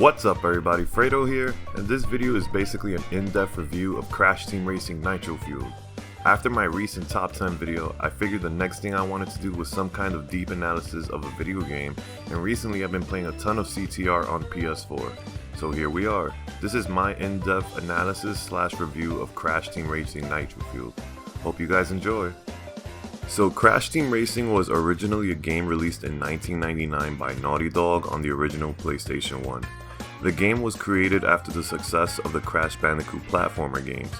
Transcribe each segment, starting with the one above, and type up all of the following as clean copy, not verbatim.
What's up everybody, Fredo here, and this video is basically an in-depth review of Crash Team Racing Nitro-Fueled. After my recent top 10 video, I figured the next thing I wanted to do was some kind of deep analysis of a video game, and recently I've been playing a ton of CTR on PS4. So here we are. This is my in-depth analysis / review of Crash Team Racing Nitro-Fueled. Hope you guys enjoy. So Crash Team Racing was originally a game released in 1999 by Naughty Dog on the original PlayStation 1. The game was created after the success of the Crash Bandicoot platformer games.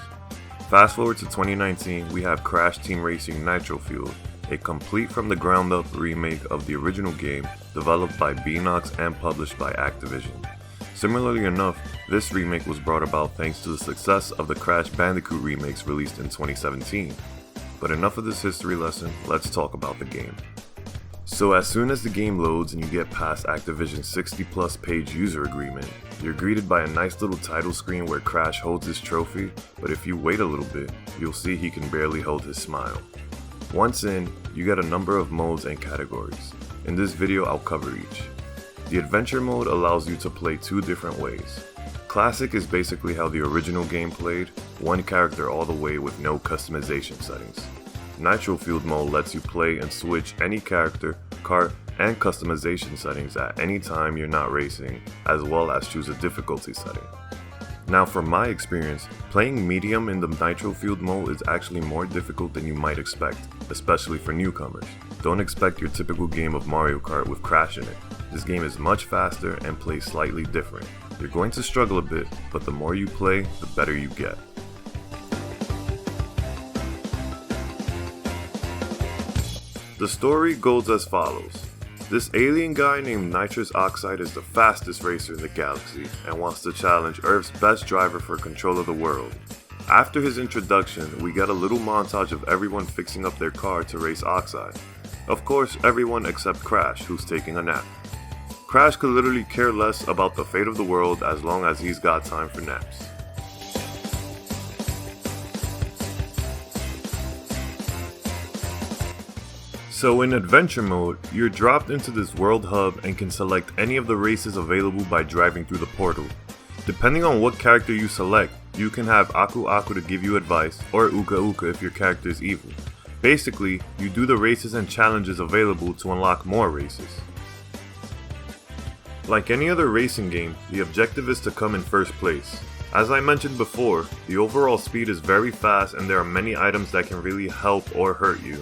Fast forward to 2019, we have Crash Team Racing Nitro-Fueled, a complete from the ground up remake of the original game developed by Beenox and published by Activision. Similarly enough, this remake was brought about thanks to the success of the Crash Bandicoot remakes released in 2017. But enough of this history lesson, let's talk about the game. So as soon as the game loads and you get past Activision's 60+ page user agreement, you're greeted by a nice little title screen where Crash holds his trophy, but if you wait a little bit, you'll see he can barely hold his smile. Once in, you get a number of modes and categories. In this video I'll cover each. The adventure mode allows you to play two different ways. Classic is basically how the original game played, one character all the way with no customization settings. Nitro-Fueled mode lets you play and switch any character, cart, and customization settings at any time you're not racing, as well as choose a difficulty setting. Now from my experience, playing medium in the Nitro-Fueled mode is actually more difficult than you might expect, especially for newcomers. Don't expect your typical game of Mario Kart with Crash in it. This game is much faster and plays slightly different. You're going to struggle a bit, but the more you play, the better you get. The story goes as follows. This alien guy named Nitrous Oxide is the fastest racer in the galaxy and wants to challenge Earth's best driver for control of the world. After his introduction, we get a little montage of everyone fixing up their car to race Oxide. Of course, everyone except Crash, who's taking a nap. Crash could literally care less about the fate of the world as long as he's got time for naps. So in adventure mode, you're dropped into this world hub and can select any of the races available by driving through the portal. Depending on what character you select, you can have Aku Aku to give you advice, or Uka Uka if your character is evil. Basically, you do the races and challenges available to unlock more races. Like any other racing game, the objective is to come in first place. As I mentioned before, the overall speed is very fast and there are many items that can really help or hurt you.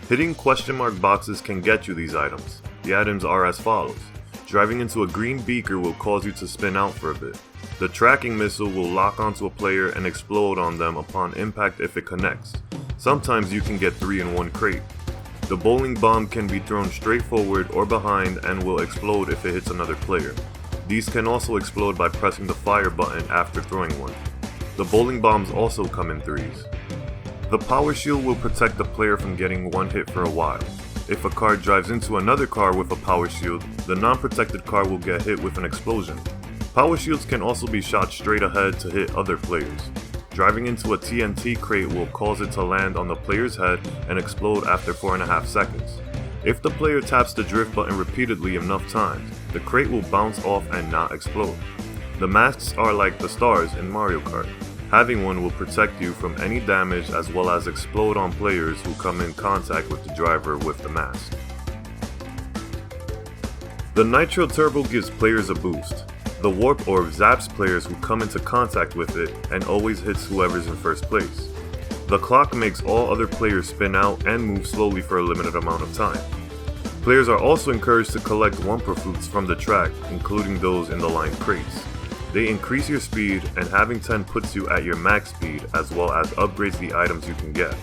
Hitting question mark boxes can get you these items. The items are as follows. Driving into a green beaker will cause you to spin out for a bit. The tracking missile will lock onto a player and explode on them upon impact if it connects. Sometimes you can get 3 in one crate. The bowling bomb can be thrown straight forward or behind and will explode if it hits another player. These can also explode by pressing the fire button after throwing one. The bowling bombs also come in threes. The power shield will protect the player from getting one hit for a while. If a car drives into another car with a power shield, the non-protected car will get hit with an explosion. Power shields can also be shot straight ahead to hit other players. Driving into a TNT crate will cause it to land on the player's head and explode after 4.5 seconds. If the player taps the drift button repeatedly enough times, the crate will bounce off and not explode. The masks are like the stars in Mario Kart. Having one will protect you from any damage as well as explode on players who come in contact with the driver with the mask. The Nitro Turbo gives players a boost. The Warp Orb zaps players who come into contact with it and always hits whoever's in first place. The clock makes all other players spin out and move slowly for a limited amount of time. Players are also encouraged to collect Wumpa fruits from the track, including those in the lined crates. They increase your speed, and having 10 puts you at your max speed as well as upgrades the items you can get.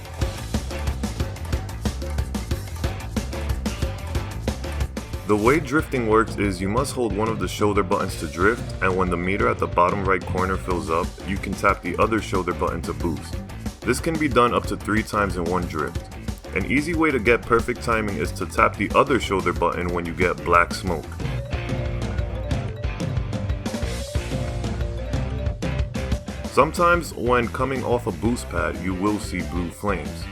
The way drifting works is you must hold one of the shoulder buttons to drift, and when the meter at the bottom right corner fills up, you can tap the other shoulder button to boost. This can be done up to 3 times in one drift. An easy way to get perfect timing is to tap the other shoulder button when you get black smoke. Sometimes when coming off a boost pad, you will see blue flames.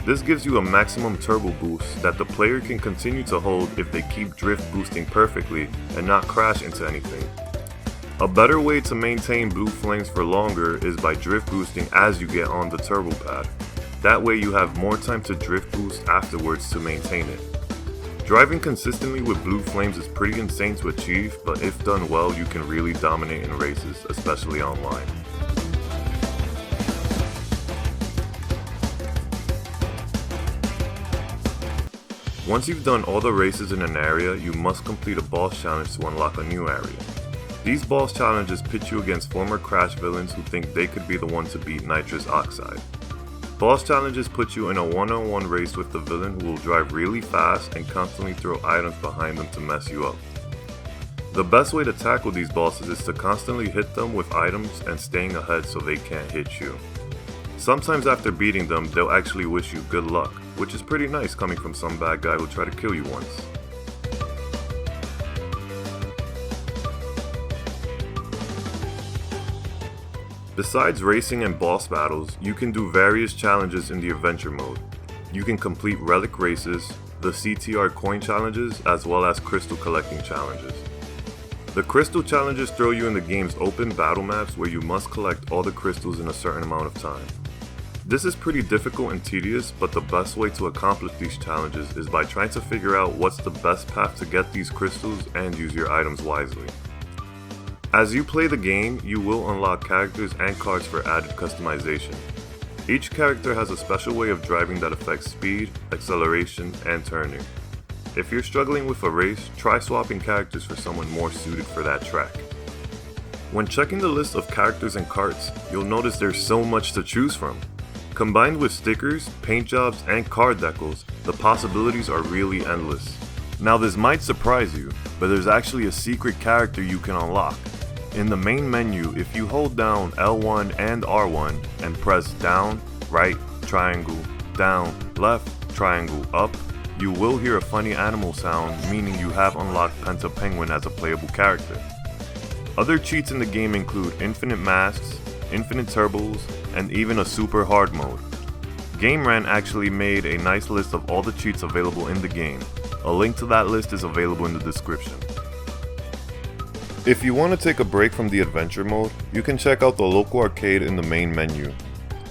This gives you a maximum turbo boost that the player can continue to hold if they keep drift boosting perfectly and not crash into anything. A better way to maintain blue flames for longer is by drift boosting as you get on the turbo pad. That way you have more time to drift boost afterwards to maintain it. Driving consistently with blue flames is pretty insane to achieve, but if done well you can really dominate in races, especially online. Once you've done all the races in an area, you must complete a boss challenge to unlock a new area. These boss challenges pit you against former Crash villains who think they could be the one to beat nitrous oxide. Boss challenges put you in a one-on-one race with the villain who will drive really fast and constantly throw items behind them to mess you up. The best way to tackle these bosses is to constantly hit them with items and staying ahead so they can't hit you. Sometimes after beating them, they'll actually wish you good luck, which is pretty nice coming from some bad guy who tried to kill you once. Besides racing and boss battles, you can do various challenges in the adventure mode. You can complete relic races, the CTR coin challenges, as well as crystal collecting challenges. The crystal challenges throw you in the game's open battle maps where you must collect all the crystals in a certain amount of time. This is pretty difficult and tedious, but the best way to accomplish these challenges is by trying to figure out what's the best path to get these crystals and use your items wisely. As you play the game, you will unlock characters and cards for added customization. Each character has a special way of driving that affects speed, acceleration, and turning. If you're struggling with a race, try swapping characters for someone more suited for that track. When checking the list of characters and carts, you'll notice there's so much to choose from. Combined with stickers, paint jobs, and card decals, the possibilities are really endless. Now this might surprise you, but there's actually a secret character you can unlock. In the main menu, if you hold down L1 and R1 and press down, right, triangle, down, left, triangle, up, you will hear a funny animal sound, meaning you have unlocked Penta Penguin as a playable character. Other cheats in the game include infinite masks, infinite turbos, and even a super hard mode. Rant actually made a nice list of all the cheats available in the game. A link to that list is available in the description. If you want to take a break from the adventure mode, you can check out the local arcade in the main menu.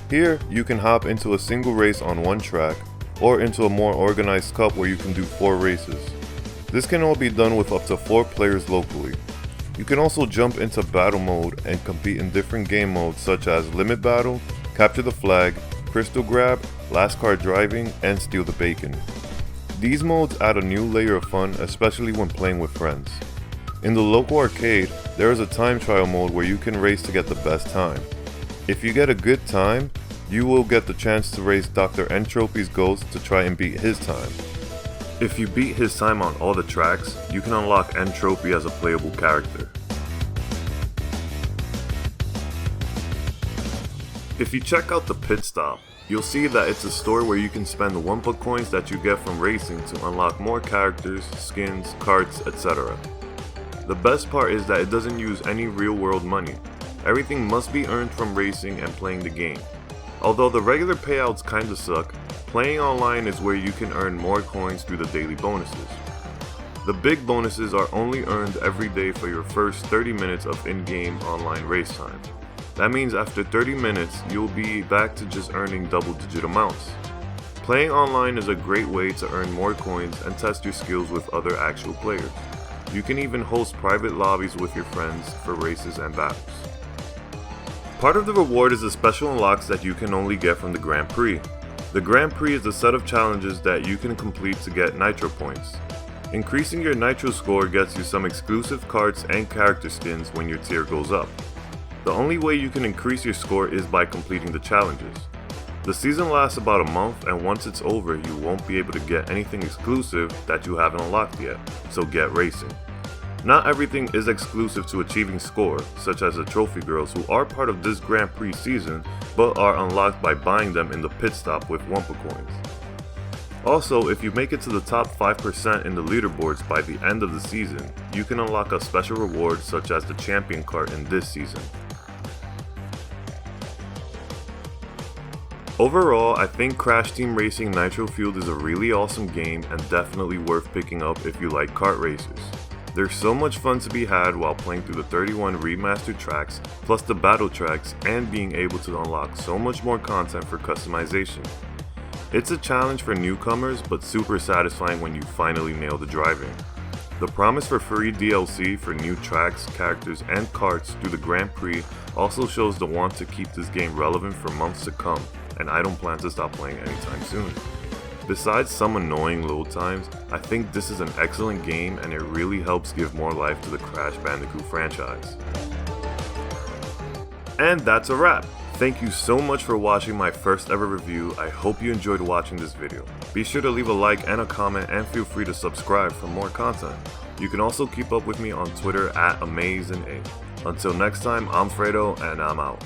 Here, you can hop into a single race on one track, or into a more organized cup where you can do 4 races. This can all be done with up to 4 players locally. You can also jump into battle mode and compete in different game modes such as Limit Battle, Capture the Flag, Crystal Grab, Last Car Driving, and Steal the Bacon. These modes add a new layer of fun, especially when playing with friends. In the local arcade, there is a time trial mode where you can race to get the best time. If you get a good time, you will get the chance to race Dr. Entropy's ghost to try and beat his time. If you beat his time on all the tracks, you can unlock Entropy as a playable character. If you check out the pit stop, you'll see that it's a store where you can spend the Wumpa coins that you get from racing to unlock more characters, skins, carts, etc. The best part is that it doesn't use any real world money. Everything must be earned from racing and playing the game. Although the regular payouts kinda suck, playing online is where you can earn more coins through the daily bonuses. The big bonuses are only earned every day for your first 30 minutes of in-game online race time. That means after 30 minutes, you'll be back to just earning double-digit amounts. Playing online is a great way to earn more coins and test your skills with other actual players. You can even host private lobbies with your friends for races and battles. Part of the reward is the special unlocks that you can only get from the Grand Prix. The Grand Prix is a set of challenges that you can complete to get Nitro points. Increasing your Nitro score gets you some exclusive cards and character skins when your tier goes up. The only way you can increase your score is by completing the challenges. The season lasts about a month, and once it's over you won't be able to get anything exclusive that you haven't unlocked yet, so get racing. Not everything is exclusive to achieving score, such as the trophy girls who are part of this Grand Prix season but are unlocked by buying them in the pit stop with Wumpa coins. Also, if you make it to the top 5% in the leaderboards by the end of the season, you can unlock a special reward such as the champion cart in this season. Overall, I think Crash Team Racing Nitro-Fueled is a really awesome game and definitely worth picking up if you like kart races. There's so much fun to be had while playing through the 31 remastered tracks, plus the battle tracks, and being able to unlock so much more content for customization. It's a challenge for newcomers, but super satisfying when you finally nail the driving. The promise for free DLC for new tracks, characters, and karts through the Grand Prix also shows the want to keep this game relevant for months to come, and I don't plan to stop playing anytime soon. Besides some annoying load times, I think this is an excellent game and it really helps give more life to the Crash Bandicoot franchise. And that's a wrap! Thank you so much for watching my first ever review. I hope you enjoyed watching this video. Be sure to leave a like and a comment and feel free to subscribe for more content. You can also keep up with me on Twitter at AmazinA. Until next time, I'm Fredo and I'm out.